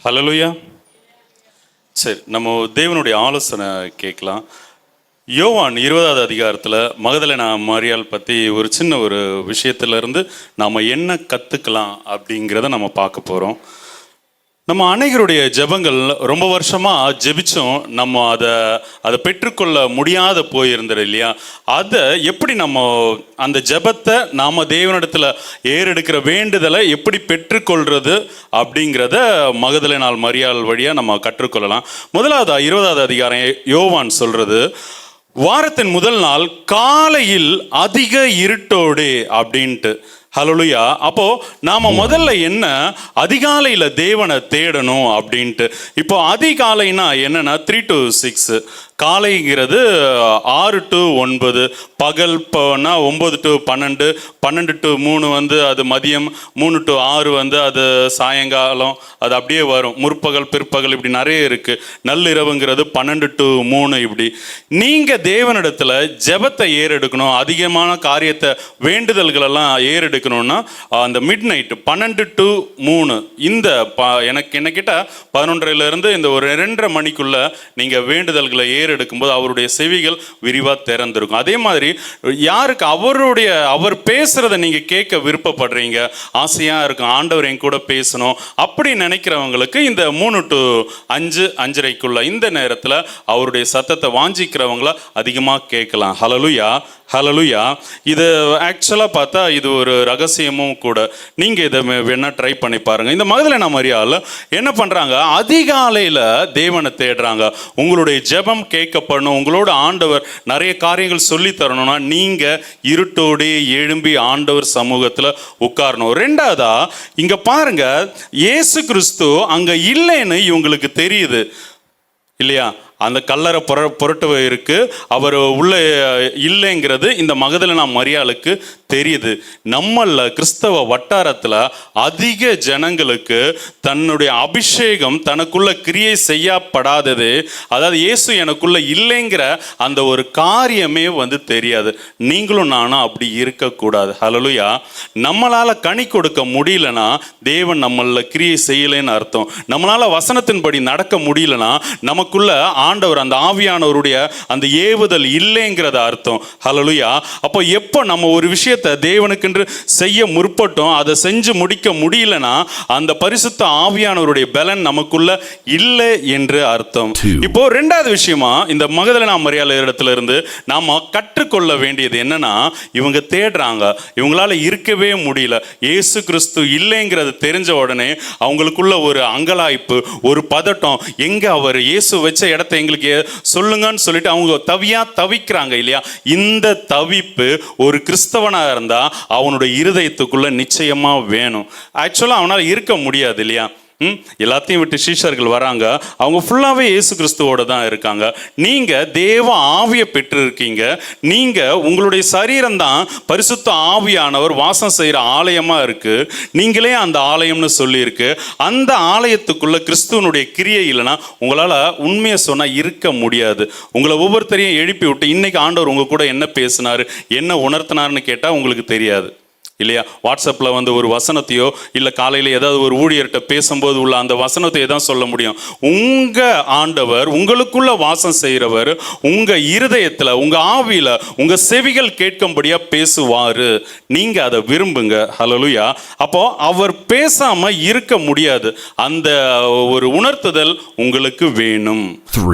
ஹல்லேலூயா. சரி, நம்ம தேவனுடைய ஆலோசனை கேட்கலாம். யோவான் 20வது அதிகாரத்தில் மகதலேனா மரியாள் பற்றி ஒரு சின்ன ஒரு விஷயத்திலிருந்து நாம் என்ன கற்றுக்கலாம் அப்படிங்கிறத நம்ம பார்க்க போகிறோம். நம்ம அநேகருடைய ஜெபங்கள் ரொம்ப வருஷமாக ஜெபிச்சோம், நம்ம அதை பெற்றுக்கொள்ள முடியாத போயிருந்தது இல்லையா? அதை எப்படி நம்ம அந்த ஜெபத்தை நாம் தேவனிடத்தில் ஏறெடுக்கிற வேண்டுதலை எப்படி பெற்றுக்கொள்வது அப்படிங்கிறத மகதலேனாள் மரியாள் வழியாக நம்ம கற்றுக்கொள்ளலாம். முதலாவது 20வது அதிகாரம் யோவான் சொல்கிறது, வாரத்தின் முதல் நாள் காலையில் அதிக இருட்டோடு அப்படின்ட்டு. ஹல்லேலூயா. அப்போ நாம முதல்ல என்ன அதிகாலையில் தேவனை தேடணும் அப்படின்ட்டு. இப்போ அதிகாலைனா என்னன்னா 3 to 6, காலைங்கிறது 6 to 9, பகல் போனா 9 to 12, 12 to 3 வந்து அது மதியம், 3 to 6 வந்து அது சாயங்காலம், அது அப்படியே வரும். முற்பகல் பிற்பகல் இப்படி நிறைய இருக்கு. நள்ளிரவுங்கிறது 12 to 3 இப்படி. நீங்க தேவனிடத்துல ஜெபத்தை ஏறெடுக்கணும், அதிகமான காரியத்தை வேண்டுதல்களெல்லாம் ஏறெடுக்கணும்னா அந்த மிட் நைட் 12 to 3 இந்த எனக்கு என்ன கேட்டால் 11:30 இந்த ஒரு 2:30 மணிக்குள்ள நீங்க வேண்டுதல்களை எடுக்கும்போது அவருடைய செவிகள் விரிவா திறந்திருக்கும். அதே மாதிரி யாருக்கு அவர் பேசுறத நீங்க கேட்க விருப்பப்படுறீங்க, ஆசையா இருக்கும், ஆண்டவர் என் கூட பேசணும் அப்படி நினைக்கிறவங்களுக்கு இந்த 3 to 5, 5:30 இந்த நேரத்துல அவருடைய சத்தத்தை வாஞ்சிக்கிறவங்கள அதிகமா கேட்கலாம். ஹல்லேலூயா, ஹல்லேலூயா. இது ஆக்சுவலாக பார்த்தா இது ஒரு ரகசியமும் கூட. நீங்கள் இதை வேணா ட்ரை பண்ணி பாருங்கள். இந்த மகதலேனா மரியாள் என்ன பண்ணுறாங்க, அதிகாலையில் தேவனை தேடுறாங்க. உங்களுடைய ஜெபம் கேட்கப்படணும், உங்களோட ஆண்டவர் நிறைய காரியங்கள் சொல்லி தரணும்னா நீங்கள் இருட்டோடு எழும்பி ஆண்டவர் சமூகத்தில் உட்காரணும். ரெண்டாவதா இங்கே பாருங்க, இயேசு கிறிஸ்து அங்கே இல்லைன்னு இவங்களுக்கு தெரியுது இல்லையா? அந்த கல்லறை புரட்டு இருக்கு, அவர் உள்ள இல்லைங்கிறது இந்த மகதலேனா மரியாளுக்கு தெரியுது. நம்மள கிறிஸ்தவ வட்டாரத்தில் அதிக ஜனங்களுக்கு தன்னுடைய அபிஷேகம் தனக்குள்ள கிரியை செய்யப்படாதது, அதாவது இயேசு எனக்குள்ள இல்லைங்கிற அந்த ஒரு காரியமே வந்து தெரியாது. நீங்களும் நானும் அப்படி இருக்கக்கூடாது. ஹல்லேலூயா. நம்மளால கனி கொடுக்க முடியலனா தேவன் நம்மள கிரியை செய்யலைன்னு அர்த்தம். நம்மளால வசனத்தின்படி நடக்க முடியலனா நமக்குள்ள ஆண்டவர் அந்த ஆவியானவருடைய அந்த ஏவுதல் இல்லைங்கிறத அர்த்தம். ஹல்லேலூயா. அப்போ எப்போ நம்ம ஒரு விஷயத்தை தேவனுக்கென்று செய்ய முற்பட்டோம், அதை செஞ்சு முடிக்க முடியலனா அந்த பரிசுத்த ஆவியானவருடைய பலன் நமக்குள்ள இல்லை என்று அர்த்தம். இப்போ ரெண்டாவது விஷயமா இந்த மகதலேனா மரியாள் இடத்துல இருந்து நாம கற்றுக்கொள்ள வேண்டியது என்னன்னா, இவங்க தேடுறாங்க, இவங்களால இருக்கவே முடியல, இயேசு கிறிஸ்து இல்லைங்கிறது தெரிஞ்ச உடனே அவங்களுக்குள்ள ஒரு அங்கலாய்ப்பு, ஒரு பதட்டம், எங்க அவர் இயேசு வச்ச இடத்தை எங்களுக்கு சொல்லுங்கன்னு சொல்லிட்டு அவங்க தவிக்கிறாங்க இல்லையா? இந்த தவிப்பு ஒரு கிறிஸ்தவனா இருந்தா அவனுடைய இருதயத்துக்குள்ள நிச்சயமா வேணும். ஆக்சுவலா அவனால இருக்க முடியாது இல்லையா? எல்லாத்தையும் விட்டு சீஷர்கள் வராங்க, அவங்க ஃபுல்லாவே இயேசு கிறிஸ்துவோட தான் இருக்காங்க. நீங்க தேவ ஆவியை பெற்று இருக்கீங்க, நீங்க உங்களுடைய சரீரம் தான் பரிசுத்த ஆவியானவர் வாசம் செய்யற ஆலயமா இருக்கு, நீங்களே அந்த ஆலயம்னு சொல்லி இருக்கு. அந்த ஆலயத்துக்குள்ள கிறிஸ்துவனுடைய கிரியை இல்லைன்னா உங்களால உண்மையை சொன்னா இருக்க முடியாது. உங்களை ஒவ்வொருத்தரையும் எழுப்பி விட்டு இன்னைக்கு ஆண்டவர் உங்க கூட என்ன பேசினாரு, என்ன உணர்த்தினாருன்னு கேட்டா உங்களுக்கு தெரியாது இல்லையா? வாட்ஸ்அப்பில் வந்து ஒரு வசனத்தையோ இல்லை காலையில் ஏதாவது ஒரு ஊழியர்கிட்ட பேசும்போது உள்ள அந்த வசனத்தையோ தான் சொல்ல முடியும். உங்கள் ஆண்டவர் உங்களுக்குள்ள வாசம் செய்கிறவர் உங்கள் இருதயத்தில், உங்கள் ஆவியில், உங்கள் செவிகள் கேட்கும்படியாக பேசுவார். நீங்கள் அதை விரும்புங்க. ஹல்லேலூயா. அப்போ அவர் பேசாமல் இருக்க முடியாது. அந்த ஒரு உணர்த்துதல் உங்களுக்கு வேணும்.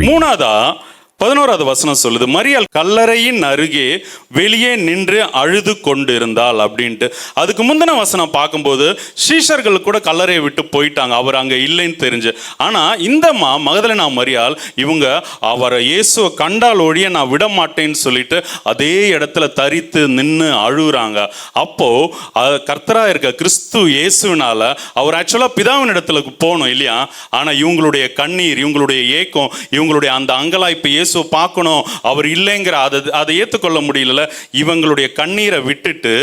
மூணாவதா 11வது வசனம் சொல்லுது, மரியாள் கல்லறையின் அருகே வெளியே நின்று அழுது கொண்டிருந்தாள் அப்படின்ட்டு. அதுக்கு முந்தின வசனம் பார்க்கும்போது சீஷர்கள் கூட கல்லறையை விட்டு போயிட்டாங்க, அவர் அங்கே இல்லைன்னு தெரிஞ்சு. ஆனால் இந்த மகதலேனா மரியாள் இவங்க அவரை இயேசுவை கண்டால் ஒழிய நான் விட மாட்டேன்னு சொல்லிட்டு அதே இடத்துல தரித்து நின்று அழுகுறாங்க. அப்போ கர்த்தரா இருக்க கிறிஸ்து இயேசுனால அவர் ஆக்சுவலாக பிதாவின் இடத்துல போகணும் இல்லையா? ஆனால் இவங்களுடைய கண்ணீர், இவங்களுடைய ஏக்கம், இவங்களுடைய அந்த அங்கலாய்ப்பு இயேசுவை பார்க்கணும், அவர் இல்லைங்கிற அதை ஏற்றுக்கொள்ள முடியல. இவங்களுடைய கண்ணீரை விட்டுட்டு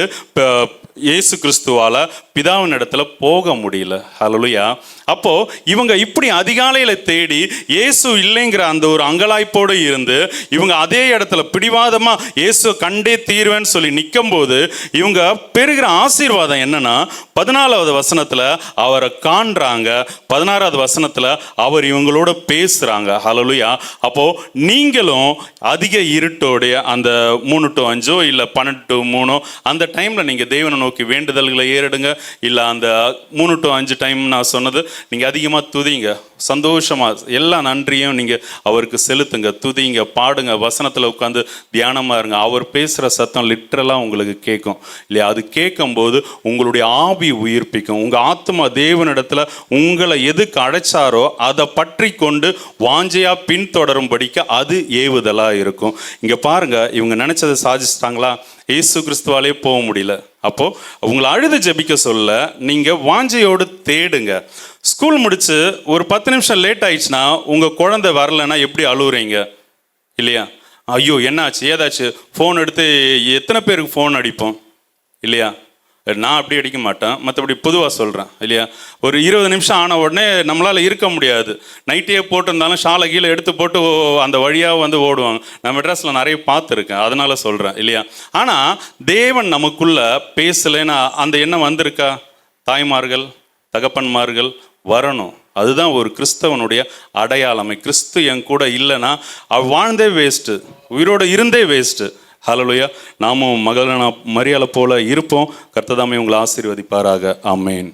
இயேசு கிறிஸ்துவால பிதாவின் இடத்துல போக முடியல. ஹல்லேலூயா. அப்போ இவங்க இப்படி அதிகாலையில தேடி இயேசு இல்லைங்கிற அந்த ஒரு அங்கலாய்ப்போடு இருந்து இவங்க அதே இடத்துல பிடிவாதமா இயேசு கண்டே தீர்வேன்னு சொல்லி நிற்கும் போது இவங்க பெறுகிற ஆசீர்வாதம் என்னன்னா, 14வது வசனத்துல அவரை காண்றாங்க, 16வது வசனத்துல அவர் இவங்களோட பேசுறாங்க. ஹல்லேலூயா. அப்போ நீங்களும் அதிக இருட்டோடைய அந்த 3 to 5 இல்ல 12 to 3 அந்த டைம்ல நீங்க தேவனை நோக்கி வேண்டுதல்களை ஏறிடுங்க. இல்ல அந்த 3 to 5 டைம் நான் சொன்னது, நீங்க அதிகமா துதிங்க, சந்தோஷமா எல்லா நன்றியும் நீங்க அவருக்கு செலுத்துங்க, துதிங்க, பாடுங்க, வசனத்துல உட்காந்து தியானமா இருங்க. அவர் பேசுற சத்தம் லிட்டரலா உங்களுக்கு கேட்கும் இல்லையா? அது கேட்கும் போது உங்களுடைய ஆவி உயிர்ப்பிக்கும். உங்க ஆத்மா தேவனிடத்துல உங்களை எதுக்கு அழைச்சாரோ அதை பற்றி கொண்டு வாஞ்சையா பின்தொடரும்படிக்க அது ஏவுதலா இருக்கும். இங்க பாருங்க, இவங்க நினைச்சதை சாதிச்சிட்டாங்களா? இயேசு கிறிஸ்துவாலே போக முடியல. அப்போ உங்களை அழுது ஜெபிக்க சொல்ல நீங்க வாஞ்சையோடு தேடுங்க. ஸ்கூல் முடிச்சு ஒரு 10 நிமிஷம் லேட் ஆயிடுச்சுன்னா உங்க குழந்தை வரலன்னா எப்படி அழுவுறீங்க இல்லையா? ஐயோ என்னாச்சு ஏதாச்சு, ஃபோன் எடுத்து எத்தனை பேருக்கு ஃபோன் அடிப்போம் இல்லையா? நான் அப்படி அடிக்க மாட்டேன், மற்றபடி பொதுவாக சொல்கிறேன் இல்லையா? ஒரு 20 நிமிஷம் ஆன உடனே நம்மளால் இருக்க முடியாது. நைட்டே போட்டிருந்தாலும் ஷாலை கீழே எடுத்து போட்டு அந்த வழியாக வந்து ஓடுவாங்க. நான் மெட்ராஸில் நிறைய பார்த்துருக்கேன், அதனால சொல்கிறேன் இல்லையா? ஆனால் தேவன் நமக்குள்ள பேசலைன்னா அந்த எண்ணம் வந்திருக்கா? தாய்மார்கள், தகப்பன்மார்கள் வரணும். அதுதான் ஒரு கிறிஸ்தவனுடைய அடையாளமே. கிறிஸ்து என் கூட இல்லைன்னா அவள் வாழ்ந்தே வேஸ்ட்டு, உயிரோடு இருந்தே வேஸ்ட்டு. ஹல்லேலூயா. நாமும் மகள மரியாதை போல இருப்போம். கர்த்தர் தாமே உங்களை ஆசீர்வதிப்பாராக. ஆமென்.